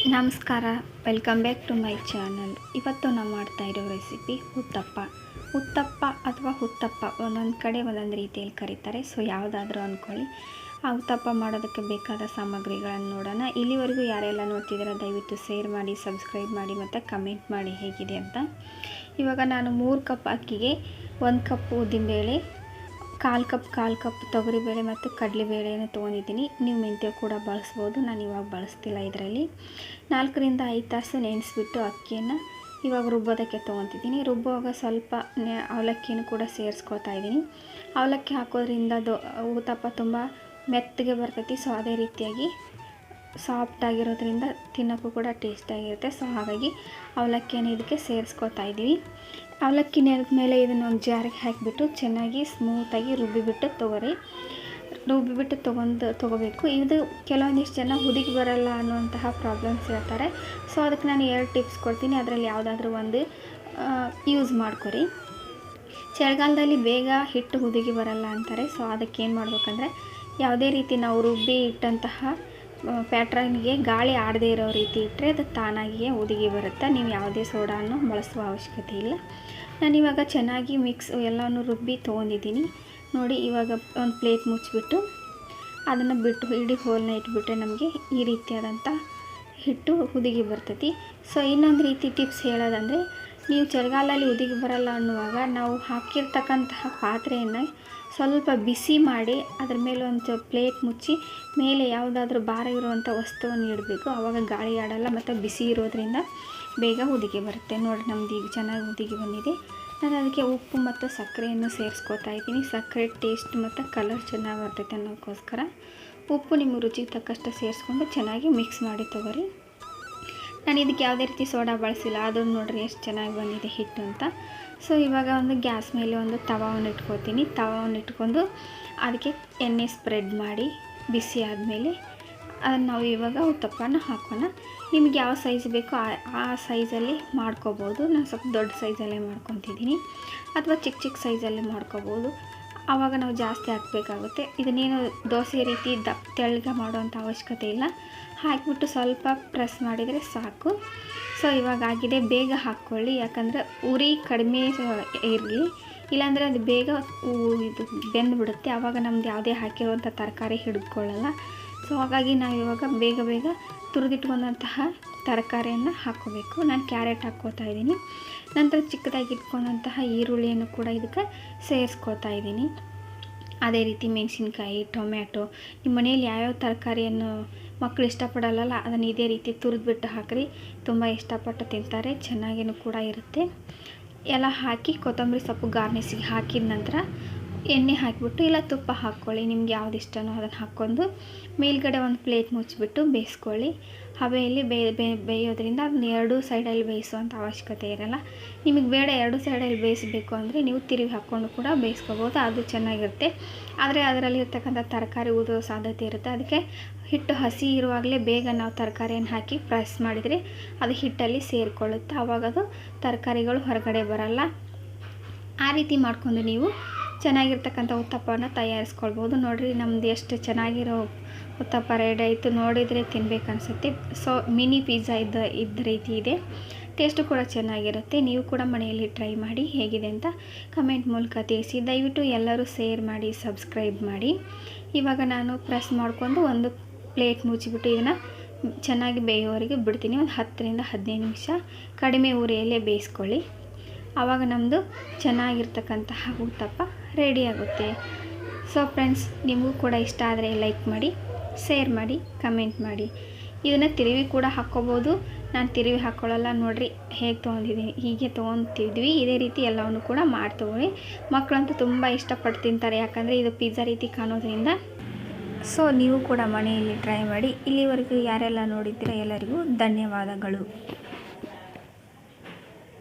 ನಮಸ್ಕಾರ, welcome back to my channel. ಇವತ್ತು ನಾವು ಮಾಡ್ತಾ ಇರೋ ರೆಸಿಪಿ ಉತ್ತಪ್ಪ ಅಥವಾ ಹುತ್ತಪ್ಪ. ಒಂದೊಂದು ಕಡೆ ಒಂದೊಂದು ರೀತಿಯಲ್ಲಿ ಕರೀತಾರೆ. ಸೊ ಯಾವುದಾದ್ರೂ ಅಂದ್ಕೊಳ್ಳಿ. ಆ ಉತ್ತಪ್ಪ ಮಾಡೋದಕ್ಕೆ ಬೇಕಾದ ಸಾಮಗ್ರಿಗಳನ್ನು ನೋಡೋಣ. ಇಲ್ಲಿವರೆಗೂ ಯಾರೆಲ್ಲ ನೋಡ್ತಿದ್ದೀರಾ ದಯವಿಟ್ಟು ಶೇರ್ ಮಾಡಿ, ಸಬ್ಸ್ಕ್ರೈಬ್ ಮಾಡಿ ಮತ್ತು ಕಮೆಂಟ್ ಮಾಡಿ ಹೇಗಿದೆ ಅಂತ. ಇವಾಗ ನಾನು 3 ಕಪ್ ಅಕ್ಕಿಗೆ 1 ಕಪ್ ಉದ್ದಿನಬೇಳೆ, ಕಾಲು ಕಪ್ ತೊಗರಿಬೇಳೆ ಮತ್ತು ಕಡಲೆಬೇಳೆಯನ್ನು ತೊಗೊಂಡಿದ್ದೀನಿ. ನೀವು ಮೆಂತ್ಯ ಕೂಡ ಬಳಸ್ಬೋದು, ನಾನು ಇವಾಗ ಬಳಸ್ತಿಲ್ಲ. ಇದರಲ್ಲಿ 4 ರಿಂದ 5 ತಾಸು ನೆನೆಸ್ಬಿಟ್ಟು ಅಕ್ಕಿಯನ್ನು ಇವಾಗ ರುಬ್ಬೋದಕ್ಕೆ ತೊಗೊತಿದ್ದೀನಿ. ರುಬ್ಬುವಾಗ ಸ್ವಲ್ಪ ಅವಲಕ್ಕಿಯನ್ನು ಕೂಡ ಸೇರಿಸ್ಕೊಳ್ತಾ ಇದ್ದೀನಿ. ಅವಲಕ್ಕಿ ಹಾಕೋದ್ರಿಂದ ಉತ್ತಪ್ಪ ತುಂಬ ಮೆತ್ತಗೆ ಬರ್ತೈತಿ. ಸೊ ಅದೇ ರೀತಿಯಾಗಿ ಸಾಫ್ಟಾಗಿರೋದ್ರಿಂದ ತಿನ್ನೋಕ್ಕೂ ಕೂಡ ಟೇಸ್ಟಾಗಿರುತ್ತೆ. ಸೊ ಹಾಗಾಗಿ ಅವಲಕ್ಕಿಯನ್ನು ಇದಕ್ಕೆ ಸೇರಿಸ್ಕೊಳ್ತಾ ಇದ್ದೀವಿ. ಅವಲಕ್ಕಿ ನೆಲದ ಮೇಲೆ ಇದನ್ನು ಒಂದು ಜಾರಿಗೆ ಹಾಕಿಬಿಟ್ಟು ಚೆನ್ನಾಗಿ ಸ್ಮೂತಾಗಿ ರುಬ್ಬಿಬಿಟ್ಟು ತೊಗೋಬೇಕು. ಇದು ಕೆಲವೊಂದಿಷ್ಟು ಜನ ಹುದುಗಿ ಬರಲ್ಲ ಅನ್ನುವಂತಹ ಪ್ರಾಬ್ಲಮ್ಸ್ ಹೇಳ್ತಾರೆ. ಸೊ ಅದಕ್ಕೆ ನಾನು 2 ಟಿಪ್ಸ್ ಕೊಡ್ತೀನಿ. ಅದರಲ್ಲಿ ಯಾವುದಾದ್ರೂ ಒಂದು ಯೂಸ್ ಮಾಡ್ಕೊರಿ. ಚಳಿಗಾಲದಲ್ಲಿ ಬೇಗ ಹಿಟ್ಟು ಹುದುಗಿ ಬರಲ್ಲ ಅಂತಾರೆ. ಸೊ ಅದಕ್ಕೆ ಏನು ಮಾಡ್ಬೇಕಂದ್ರೆ, ಯಾವುದೇ ರೀತಿ ನಾವು ರುಬ್ಬಿ ಇಟ್ಟಂತಹ ಪ್ಯಾಟ್ರನ್ಗೆ ಗಾಳಿ ಆಡದೇ ಇರೋ ರೀತಿ ಇಟ್ಟರೆ ಅದು ತಾನಾಗಿಯೇ ಹುದುಗಿ ಬರುತ್ತೆ. ನೀವು ಯಾವುದೇ ಸೋಡಾವನ್ನು ಬಳಸುವ ಅವಶ್ಯಕತೆ ಇಲ್ಲ. ನಾನಿವಾಗ ಚೆನ್ನಾಗಿ ಎಲ್ಲನೂ ರುಬ್ಬಿ ತೊಗೊಂಡಿದ್ದೀನಿ ನೋಡಿ. ಇವಾಗ ಒಂದು ಪ್ಲೇಟ್ ಮುಚ್ಚಿಬಿಟ್ಟು ಅದನ್ನು ಬಿಟ್ಟು ಇಡೀ ಹೋಲನ್ನ ಇಟ್ಬಿಟ್ರೆ ನಮಗೆ ಈ ರೀತಿಯಾದಂಥ ಹಿಟ್ಟು ಹುದುಗಿ ಬರ್ತೈತಿ. ಸೊ ಇನ್ನೊಂದು ರೀತಿ ಟಿಪ್ಸ್ ಹೇಳೋದಂದರೆ, ನೀವು ಚಳಿಗಾಲದಲ್ಲಿ ಹುದುಗಿ ಬರಲ್ಲ ಅನ್ನುವಾಗ ನಾವು ಹಾಕಿರ್ತಕ್ಕಂತಹ ಪಾತ್ರೆಯನ್ನು ಸ್ವಲ್ಪ ಬಿಸಿ ಮಾಡಿ ಅದ್ರ ಮೇಲೆ ಒಂದು ಪ್ಲೇಟ್ ಮುಚ್ಚಿ ಮೇಲೆ ಯಾವುದಾದ್ರೂ ಭಾರ ಇರುವಂಥ ವಸ್ತುವನ್ನು ಇಡಬೇಕು. ಆವಾಗ ಗಾಳಿ ಆಡಲ್ಲ ಮತ್ತು ಬಿಸಿ ಇರೋದ್ರಿಂದ ಬೇಗ ಹುದುಗಿ ಬರುತ್ತೆ. ನೋಡಿ, ನಮ್ದು ಈಗ ಚೆನ್ನಾಗಿ ಹುದುಗಿ ಬಂದಿದೆ. ನಾನು ಅದಕ್ಕೆ ಉಪ್ಪು ಮತ್ತು ಸಕ್ಕರೆಯನ್ನು ಸೇರಿಸ್ಕೊತಾ ಇದ್ದೀನಿ. ಸಕ್ಕರೆ ಟೇಸ್ಟ್ ಮತ್ತು ಕಲರ್ ಚೆನ್ನಾಗಿ ಬರ್ತೈತೆ ಅನ್ನೋಕ್ಕೋಸ್ಕರ ಉಪ್ಪು ನಿಮ್ಮ ರುಚಿಗೆ ತಕ್ಕಷ್ಟು ಸೇರಿಸ್ಕೊಂಡು ಚೆನ್ನಾಗಿ ಮಿಕ್ಸ್ ಮಾಡಿ ತೊಗೊರಿ. ನಾನು ಇದಕ್ಕೆ ಯಾವುದೇ ರೀತಿ ಸೋಡಾ ಬಳಸಿಲ್ಲ. ಅದನ್ನು ನೋಡ್ರಿ ಎಷ್ಟು ಚೆನ್ನಾಗಿ ಬಂದಿದೆ ಹಿಟ್ಟು ಅಂತ. ಸೊ ಇವಾಗ ಒಂದು ಗ್ಯಾಸ್ ಮೇಲೆ ಒಂದು ತವಾವನ್ನು ಇಟ್ಕೊತೀನಿ. ತವಾವನ್ನು ಇಟ್ಕೊಂಡು ಅದಕ್ಕೆ ಎಣ್ಣೆ ಸ್ಪ್ರೆಡ್ ಮಾಡಿ ಬಿಸಿ ಆದಮೇಲೆ ಅದನ್ನು ನಾವು ಇವಾಗ ಉತ್ತಪ್ಪನ ಹಾಕೋಣ. ನಿಮಗೆ ಯಾವ ಸೈಜ್ ಬೇಕೋ ಆ ಸೈಜಲ್ಲಿ ಮಾಡ್ಕೋಬೋದು. ನಾನು ಸ್ವಲ್ಪ ದೊಡ್ಡ ಸೈಜಲ್ಲೇ ಮಾಡ್ಕೊತಿದ್ದೀನಿ, ಅಥವಾ ಚಿಕ್ಕ ಸೈಜಲ್ಲಿ ಮಾಡ್ಕೋಬೋದು. ಆವಾಗ ನಾವು ಜಾಸ್ತಿ ಹಾಕಬೇಕಾಗುತ್ತೆ. ಇದನ್ನೇನು ದೋಸೆ ರೀತಿ ತೆಳ್ಳಗೆ ಮಾಡೋವಂಥ ಅವಶ್ಯಕತೆ ಇಲ್ಲ. ಹಾಕಿಬಿಟ್ಟು ಸ್ವಲ್ಪ ಪ್ರೆಸ್ ಮಾಡಿದರೆ ಸಾಕು. ಸೊ ಇವಾಗ ಆಗಿದೆ. ಬೇಗ ಹಾಕ್ಕೊಳ್ಳಿ, ಯಾಕಂದರೆ ಉರಿ ಕಡಿಮೆ ಇರಲಿ, ಇಲ್ಲಾಂದರೆ ಅದು ಬೇಗ ಇದು ಬೆಂದುಬಿಡುತ್ತೆ. ಆವಾಗ ನಮ್ದು ಯಾವುದೇ ಹಾಕಿರುವಂಥ ತರಕಾರಿ ಹಿಡಿದುಕೊಳ್ಳಲ್ಲ. ಸೊ ಹಾಗಾಗಿ ನಾವು ಇವಾಗ ಬೇಗ ತುರಿದಿಟ್ಕೊಂಡಂತಹ ತರಕಾರಿಯನ್ನು ಹಾಕ್ಕೋಬೇಕು. ನಾನು ಕ್ಯಾರೆಟ್ ಹಾಕ್ಕೋತಾ ಇದ್ದೀನಿ. ನಂತರ ಚಿಕ್ಕದಾಗಿ ಇಟ್ಕೊಂಡಂತಹ ಈರುಳ್ಳಿಯನ್ನು ಕೂಡ ಇದಕ್ಕೆ ಸೇರಿಸ್ಕೊಳ್ತಾ ಇದ್ದೀನಿ. ಅದೇ ರೀತಿ ಮೆಣಸಿನ್ಕಾಯಿ, ಟೊಮ್ಯಾಟೊ, ನಿಮ್ಮ ಮನೆಯಲ್ಲಿ ಯಾವ್ಯಾವ ತರಕಾರಿಯನ್ನು ಮಕ್ಕಳು ಇಷ್ಟಪಡಲ್ಲ ಅದನ್ನು ಇದೇ ರೀತಿ ತುರಿದ್ಬಿಟ್ಟು ಹಾಕಿರಿ. ತುಂಬ ಇಷ್ಟಪಟ್ಟು ತಿಂತಾರೆ, ಚೆನ್ನಾಗೇನು ಕೂಡ ಇರುತ್ತೆ. ಎಲ್ಲ ಹಾಕಿ ಕೊತ್ತಂಬರಿ ಸೊಪ್ಪು ಗಾರ್ನಿಸಿಗೆ ಹಾಕಿದ ನಂತರ ಎಣ್ಣೆ ಹಾಕಿಬಿಟ್ಟು ಇಲ್ಲ ತುಪ್ಪ ಹಾಕ್ಕೊಳ್ಳಿ, ನಿಮ್ಗೆ ಯಾವ್ದು ಇಷ್ಟನೋ ಅದನ್ನು ಹಾಕ್ಕೊಂಡು ಮೇಲ್ಗಡೆ ಒಂದು ಪ್ಲೇಟ್ ಮುಚ್ಚಿಬಿಟ್ಟು ಬೇಯಿಸ್ಕೊಳ್ಳಿ. ಹಬೆಯಲ್ಲಿ ಬೇಯೋದ್ರಿಂದ ಅದನ್ನ 2 ಸೈಡಲ್ಲಿ ಬೇಯಿಸುವಂಥ ಅವಶ್ಯಕತೆ ಇರಲ್ಲ. ನಿಮಗೆ ಬೇಡ 2 ಸೈಡಲ್ಲಿ ಬೇಯಿಸಬೇಕು ಅಂದರೆ ನೀವು ತಿರುವಿ ಹಾಕ್ಕೊಂಡು ಕೂಡ ಬೇಯಿಸ್ಕೋಬೋದು, ಅದು ಚೆನ್ನಾಗಿರುತ್ತೆ. ಆದರೆ ಅದರಲ್ಲಿರ್ತಕ್ಕಂಥ ತರಕಾರಿ ಉದುರೋ ಸಾಧ್ಯತೆ ಇರುತ್ತೆ. ಅದಕ್ಕೆ ಹಿಟ್ಟು ಹಸಿ ಇರುವಾಗಲೇ ಬೇಗ ನಾವು ತರಕಾರಿಯನ್ನು ಹಾಕಿ ಪ್ರೆಸ್ ಮಾಡಿದರೆ ಅದು ಹಿಟ್ಟಲ್ಲಿ ಸೇರಿಕೊಳ್ಳುತ್ತೆ. ಆವಾಗ ಅದು ತರಕಾರಿಗಳು ಹೊರಗಡೆ ಬರಲ್ಲ. ಆ ರೀತಿ ಮಾಡಿಕೊಂಡು ನೀವು ಚೆನ್ನಾಗಿರ್ತಕ್ಕಂಥ ಉತ್ತಪ್ಪನ ತಯಾರಿಸ್ಕೊಳ್ಬೋದು. ನೋಡಿರಿ, ನಮ್ಮದು ಎಷ್ಟು ಚೆನ್ನಾಗಿರೋ ಉತ್ತಪ್ಪ ರೆಡಿ ಆಯಿತು. ನೋಡಿದರೆ ತಿನ್ಬೇಕು ಅನಿಸುತ್ತೆ. ಸೊ ಮಿನಿ ಪಿಜ್ಜಾ ಇದ್ದ ರೀತಿ ಇದೆ. ಟೇಸ್ಟು ಕೂಡ ಚೆನ್ನಾಗಿರುತ್ತೆ. ನೀವು ಕೂಡ ಮನೆಯಲ್ಲಿ ಟ್ರೈ ಮಾಡಿ ಹೇಗಿದೆ ಅಂತ ಕಮೆಂಟ್ ಮೂಲಕ ತಿಳಿಸಿ. ದಯವಿಟ್ಟು ಎಲ್ಲರೂ ಶೇರ್ ಮಾಡಿ, ಸಬ್ಸ್ಕ್ರೈಬ್ ಮಾಡಿ. ಇವಾಗ ನಾನು ಪ್ರೆಸ್ ಮಾಡಿಕೊಂಡು ಒಂದು ಪ್ಲೇಟ್ ಮುಚ್ಚಿಬಿಟ್ಟು ಇದನ್ನು ಚೆನ್ನಾಗಿ ಬೇಯೋವರೆಗೆ ಬಿಡ್ತೀನಿ. ಒಂದು 10 ರಿಂದ 15 ನಿಮಿಷ ಕಡಿಮೆ ಉರಿಯಲ್ಲೇ ಬೇಯಿಸ್ಕೊಳ್ಳಿ. ಆವಾಗ ನಮ್ಮದು ಚೆನ್ನಾಗಿರ್ತಕ್ಕಂತಹ ಉತ್ತಪ್ಪ ರೆಡಿ ಆಗುತ್ತೆ. ಸೊ ಫ್ರೆಂಡ್ಸ್, ನಿಮಗೂ ಕೂಡ ಇಷ್ಟ ಆದರೆ ಲೈಕ್ ಮಾಡಿ, ಶೇರ್ ಮಾಡಿ, ಕಮೆಂಟ್ ಮಾಡಿ. ಇದನ್ನು ತಿರುವಿ ಕೂಡ ಹಾಕ್ಕೋಬೋದು. ನಾನು ತಿರುವಿ ಹಾಕ್ಕೊಳ್ಳಲ್ಲ. ನೋಡಿರಿ ಹೇಗೆ ತೊಗೊಂಡಿದ್ದೀನಿ, ಹೀಗೆ ತೊಗೊತಿದ್ವಿ. ಇದೇ ರೀತಿ ಎಲ್ಲವನ್ನು ಕೂಡ ಮಾಡಿ ತೊಗೊಳ್ಳಿ. ಮಕ್ಕಳಂತೂ ತುಂಬ ಇಷ್ಟಪಟ್ಟು ತಿಂತಾರೆ, ಯಾಕಂದರೆ ಇದು ಪಿಜ್ಜಾ ರೀತಿ ಕಾಣೋದ್ರಿಂದ. ಸೊ ನೀವು ಕೂಡ ಮನೆಯಲ್ಲಿ ಟ್ರೈ ಮಾಡಿ. ಇಲ್ಲಿವರೆಗೂ ಯಾರೆಲ್ಲ ನೋಡಿದ್ದೀರಾ ಎಲ್ಲರಿಗೂ ಧನ್ಯವಾದಗಳು.